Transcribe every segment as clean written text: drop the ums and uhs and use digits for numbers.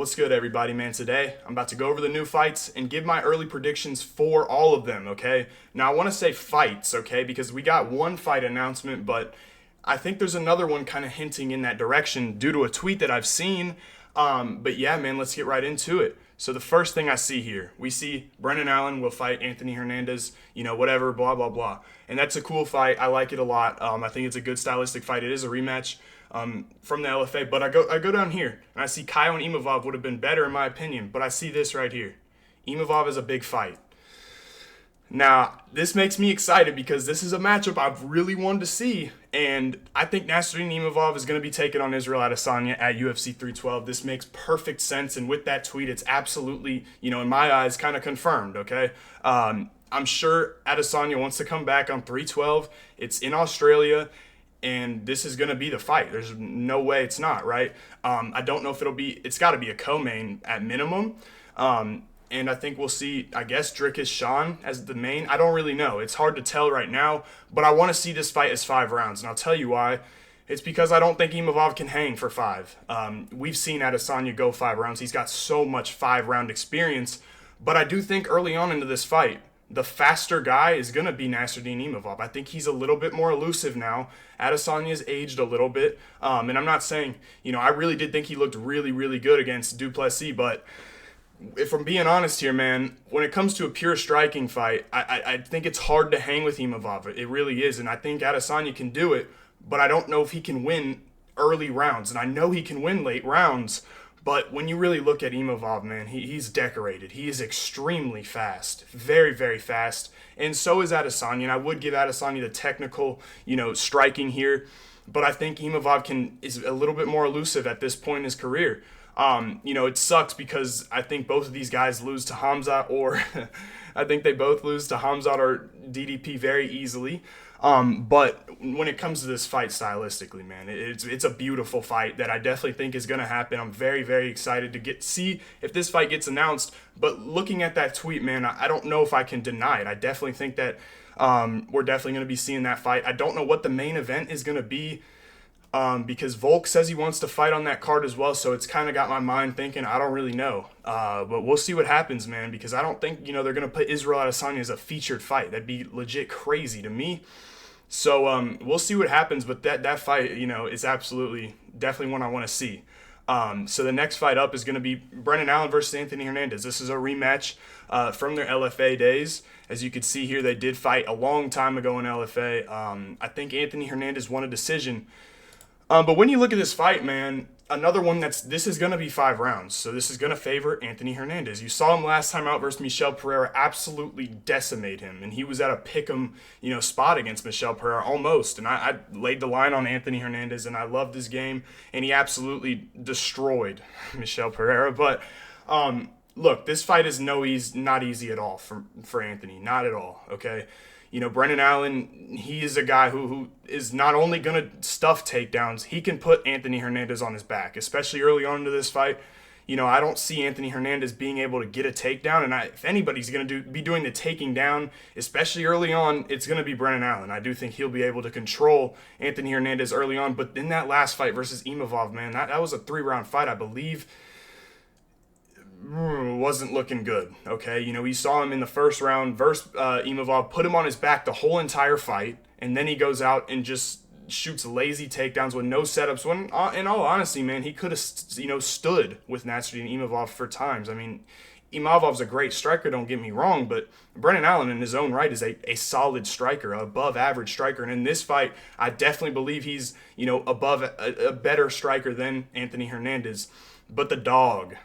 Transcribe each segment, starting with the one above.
What's good, everybody, man? Today, I'm about to go over the new fights and give my early predictions for all of them, okay? Now, I want to say fights, okay, because we got one fight announcement, but I think there's another one kind of hinting in that direction due to a tweet that I've seen. But yeah, man, let's get right into it. So the first thing I see here, we see Brendan Allen will fight Anthony Hernandez, whatever, blah, blah, blah. And that's a cool fight. I like it a lot. I think it's a good stylistic fight. It is a rematch from the LFA. But I go down here, and I see Kyle and Imavov would have been better in my opinion. But I see this right here. Imavov is a big fight. Now, this makes me excited because this is a matchup I've really wanted to see, and I think Nassourdine Imavov is going to be taking on Israel Adesanya at UFC 312. This makes perfect sense, and with that tweet, it's absolutely, in my eyes, kind of confirmed, okay? I'm sure Adesanya wants to come back on 312. It's in Australia, and this is going to be the fight. There's no way it's not, right? I don't know if it's got to be a co-main at minimum. And I think we'll see, I guess, Dricus Sean as the main. I don't really know. It's hard to tell right now, but I want to see this fight as 5 rounds. And I'll tell you why. It's because I don't think Imavov can hang for 5. We've seen Adesanya go 5 rounds. He's got so much 5-round experience. But I do think early on into this fight, the faster guy is going to be Nassourdine Imavov. I think he's a little bit more elusive now. Adesanya's aged a little bit. And I'm not saying, I really did think he looked really, really good against Duplessis, but if I'm being honest here, man, when it comes to a pure striking fight, I think it's hard to hang with Imavov. It really is, and I think Adesanya can do it, but I don't know if he can win early rounds, and I know he can win late rounds, but when you really look at Imavov, man, he's decorated. He is extremely fast, very, very fast, and so is Adesanya, and I would give Adesanya the technical, striking here, but I think Imavov is a little bit more elusive at this point in his career. It sucks because I think both of these guys lose to Hamza, or I think they both lose to Hamza or DDP very easily. But when it comes to this fight stylistically, man, it's a beautiful fight that I definitely think is going to happen. I'm very, very excited to see if this fight gets announced. But looking at that tweet, man, I don't know if I can deny it. I definitely think that we're definitely going to be seeing that fight. I don't know what the main event is going to be. Because Volk says he wants to fight on that card as well, so it's kind of got my mind thinking, I don't really know. But we'll see what happens, man, because I don't think, they're going to put Israel Adesanya as a featured fight. That'd be legit crazy to me. So we'll see what happens, but that fight, is absolutely definitely one I want to see. So the next fight up is going to be Brendan Allen versus Anthony Hernandez. This is a rematch from their LFA days. As you can see here, they did fight a long time ago in LFA. I think Anthony Hernandez won a decision. But when you look at this fight, man, another one this is going to be 5 rounds. So this is going to favor Anthony Hernandez. You saw him last time out versus Michel Pereira absolutely decimate him. And he was at a pick'em, spot against Michel Pereira almost. And I laid the line on Anthony Hernandez, and I loved his game. And he absolutely destroyed Michel Pereira. But look, this fight is not easy at all for Anthony. Not at all, okay? Brendan Allen, he is a guy who is not only going to stuff takedowns, he can put Anthony Hernandez on his back, especially early on into this fight. I don't see Anthony Hernandez being able to get a takedown, and if anybody's going to be doing the taking down, especially early on, it's going to be Brendan Allen. I do think he'll be able to control Anthony Hernandez early on, but in that last fight versus Imavov, man, that was a 3-round fight, I believe. Wasn't looking good, okay? We saw him in the first round versus Imavov, put him on his back the whole entire fight, and then he goes out and just shoots lazy takedowns with no setups, when, in all honesty, man, he could have, stood with Nassourdine Imavov for times. I mean, Imavov's a great striker, don't get me wrong, but Brendan Allen in his own right is a solid striker, above average striker, and in this fight, I definitely believe he's, above a better striker than Anthony Hernandez. But the dog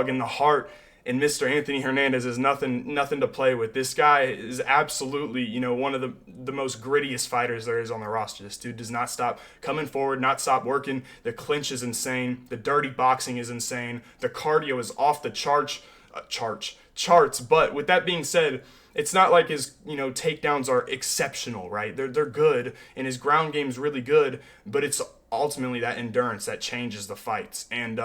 and the heart in Mr. Anthony Hernandez is nothing to play with. This guy is absolutely, one of the most grittiest fighters there is on the roster. This dude does not stop coming forward, not stop working. The clinch is insane. The dirty boxing is insane. The cardio is off the charts. But with that being said, it's not like his, takedowns are exceptional, right? They're good, and his ground game's really good, but it's ultimately that endurance that changes the fights. And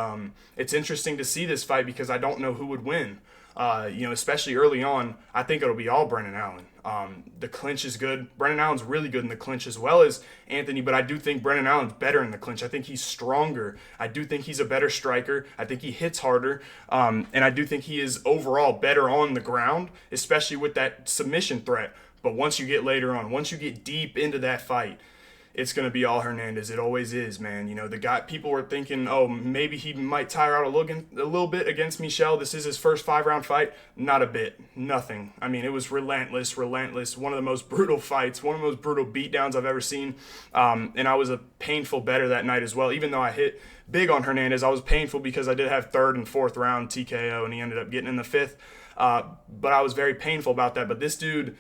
it's interesting to see this fight because I don't know who would win. Especially early on, I think it'll be all Brendan Allen. The clinch is good. Brendan Allen's really good in the clinch as well as Anthony, but I do think Brendan Allen's better in the clinch. I think he's stronger. I do think he's a better striker. I think he hits harder. And I do think he is overall better on the ground, especially with that submission threat. But once you get later on, once you get deep into that fight, it's going to be all Hernandez. It always is, man. You know, the guy, people were thinking, oh, maybe he might tire out a little bit against Michel. This is his first 5-round fight. Not a bit. Nothing. I mean, it was relentless. One of the most brutal fights, one of the most brutal beatdowns I've ever seen. And I was a painful better that night as well. Even though I hit big on Hernandez, I was painful because I did have 3rd and 4th round TKO, and he ended up getting in the 5th. But I was very painful about that. But this dude,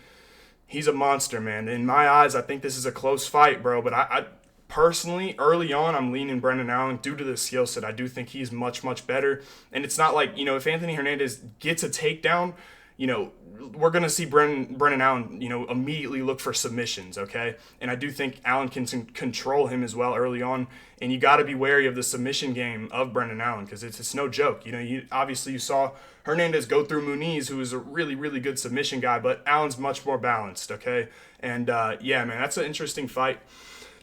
he's a monster, man. In my eyes, I think this is a close fight, bro. But I personally, early on, I'm leaning Brendan Allen due to the skill set. I do think he's much, much better. And it's not like, you know, if Anthony Hernandez gets a takedown, you know, we're going to see Brendan Allen, you know, immediately look for submissions, okay? And I do think Allen can control him as well early on. And you got to be wary of the submission game of Brendan Allen because it's no joke. You know, obviously you saw Hernandez go through Muniz, who is a really, really good submission guy, but Allen's much more balanced, okay? And, yeah, man, that's an interesting fight.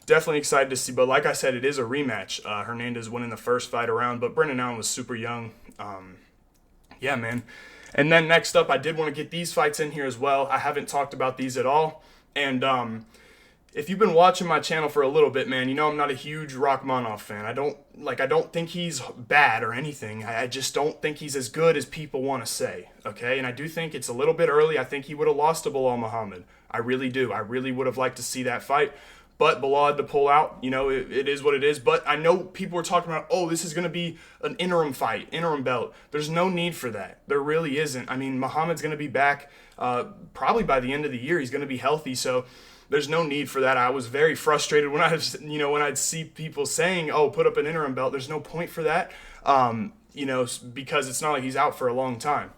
Definitely excited to see. But like I said, it is a rematch. Hernandez winning the first fight around, but Brendan Allen was super young. Yeah, man. And then next up, I did want to get these fights in here as well. I haven't talked about these at all. And if you've been watching my channel for a little bit, man, you know I'm not a huge Rakhmonov fan. I don't think he's bad or anything. I just don't think he's as good as people want to say, okay? And I do think it's a little bit early. I think he would have lost to Belal Muhammad. I really do. I really would have liked to see that fight. But Belal had to pull out. You know, it is what it is. But I know people were talking about, oh, this is going to be an interim fight, interim belt. There's no need for that. There really isn't. I mean, Muhammad's going to be back probably by the end of the year. He's going to be healthy. So there's no need for that. I was very frustrated when I'd see people saying, oh, put up an interim belt. There's no point for that, you know, because it's not like he's out for a long time.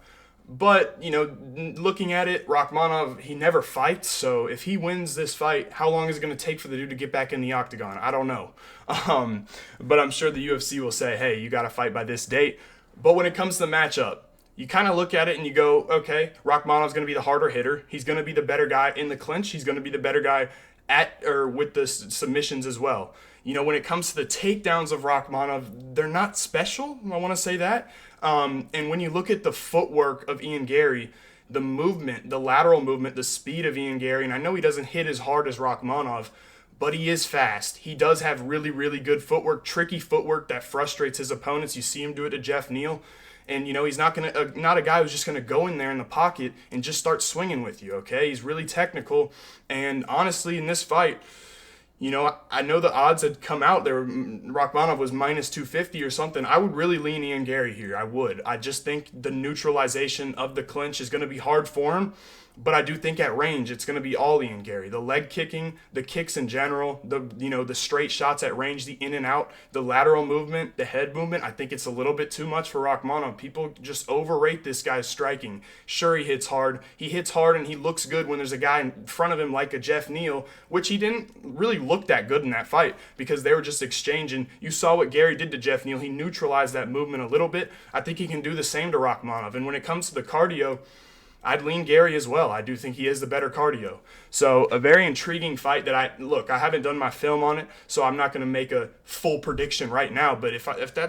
But, you know, looking at it, Rakhmonov, he never fights. So if he wins this fight, how long is it going to take for the dude to get back in the octagon? I don't know. But I'm sure the UFC will say, hey, you got to fight by this date. But when it comes to the matchup, you kind of look at it and you go, okay, Rakhmonov's going to be the harder hitter. He's going to be the better guy in the clinch. He's going to be the better guy with the submissions as well. You know, when it comes to the takedowns of Rakhmonov, they're not special. I want to say that. And when you look at the footwork of Ian Garry, the movement, the lateral movement, the speed of Ian Garry, and I know he doesn't hit as hard as Rakhmonov, but he is fast. He does have really, really good footwork, tricky footwork that frustrates his opponents. You see him do it to Jeff Neal. And, you know, he's not a guy who's just going to go in there in the pocket and just start swinging with you, okay? He's really technical. And honestly, in this fight, you know, I know the odds had come out there. Rakhmonov was minus 250 or something. I would really lean Ian Garry here. I would. I just think the neutralization of the clinch is going to be hard for him. But I do think at range, it's going to be all Ian Garry. The leg kicking, the kicks in general, the straight shots at range, the in and out, the lateral movement, the head movement. I think it's a little bit too much for Rakhmonov. People just overrate this guy's striking. Sure, he hits hard. He hits hard and he looks good when there's a guy in front of him like a Jeff Neal, which he didn't really look that good in that fight because they were just exchanging. You saw what Garry did to Jeff Neal. He neutralized that movement a little bit. I think he can do the same to Rakhmonov. And when it comes to the cardio, I'd lean Garry as well. I do think he is the better cardio. So a very intriguing fight that I haven't done my film on it, so I'm not going to make a full prediction right now. But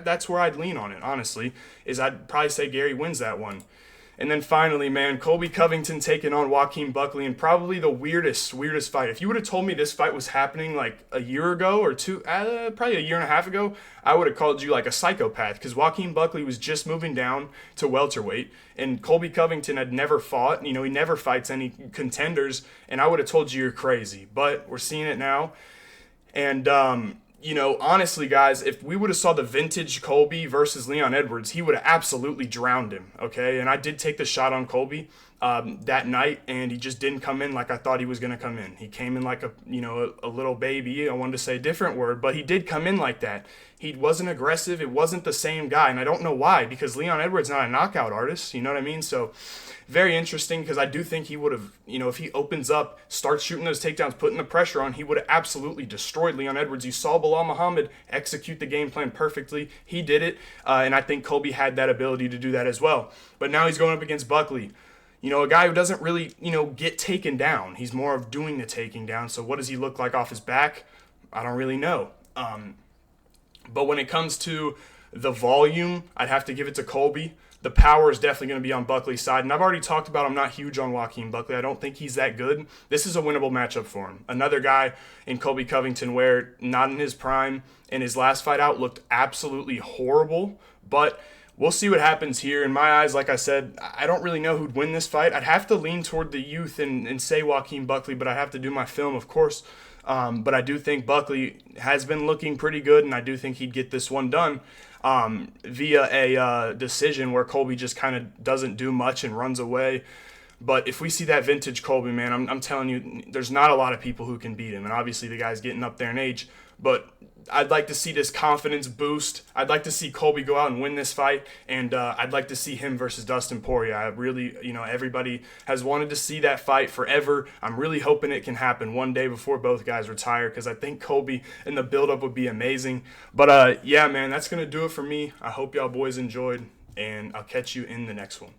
that's where I'd lean on it, honestly, is I'd probably say Garry wins that one. And then finally, man, Colby Covington taking on Joaquin Buckley, and probably the weirdest fight. If you would have told me this fight was happening like a year ago or two, probably a year and a half ago, I would have called you like a psychopath because Joaquin Buckley was just moving down to welterweight, and Colby Covington had never fought. You know, he never fights any contenders, and I would have told you you're crazy. But we're seeing it now, and you know, honestly, guys, if we would have saw the vintage Colby versus Leon Edwards, he would have absolutely drowned him, okay? And I did take the shot on Colby that night, and he just didn't come in like I thought he was going to come in. He came in like a little baby. I wanted to say a different word, but he did come in like that. He wasn't aggressive. It wasn't the same guy, and I don't know why, because Leon Edwards is not a knockout artist, you know what I mean? So very interesting, because I do think he would have, you know, if he opens up, starts shooting those takedowns, putting the pressure on, he would have absolutely destroyed Leon Edwards. You saw Belal Muhammad execute the game plan perfectly. He did it, and I think Colby had that ability to do that as well. But now he's going up against Buckley. a guy who doesn't really, get taken down. He's more of doing the taking down. So what does he look like off his back? I don't really know. But when it comes to the volume, I'd have to give it to Colby. The power is definitely going to be on Buckley's side. And I've already talked about I'm not huge on Joaquin Buckley. I don't think he's that good. This is a winnable matchup for him. Another guy in Colby Covington where not in his prime. In his last fight out looked absolutely horrible. But we'll see what happens here. In my eyes, like I said, I don't really know who'd win this fight. I'd have to lean toward the youth and say Joaquin Buckley, but I have to do my film, of course. But I do think Buckley has been looking pretty good, and I do think he'd get this one done via a decision where Colby just kind of doesn't do much and runs away. But if we see that vintage Colby, man, I'm telling you, there's not a lot of people who can beat him. And obviously the guy's getting up there in age. But I'd like to see this confidence boost. I'd like to see Colby go out and win this fight. And I'd like to see him versus Dustin Poirier. I really, everybody has wanted to see that fight forever. I'm really hoping it can happen one day before both guys retire because I think Colby and the build-up would be amazing. But, yeah, man, that's going to do it for me. I hope y'all boys enjoyed, and I'll catch you in the next one.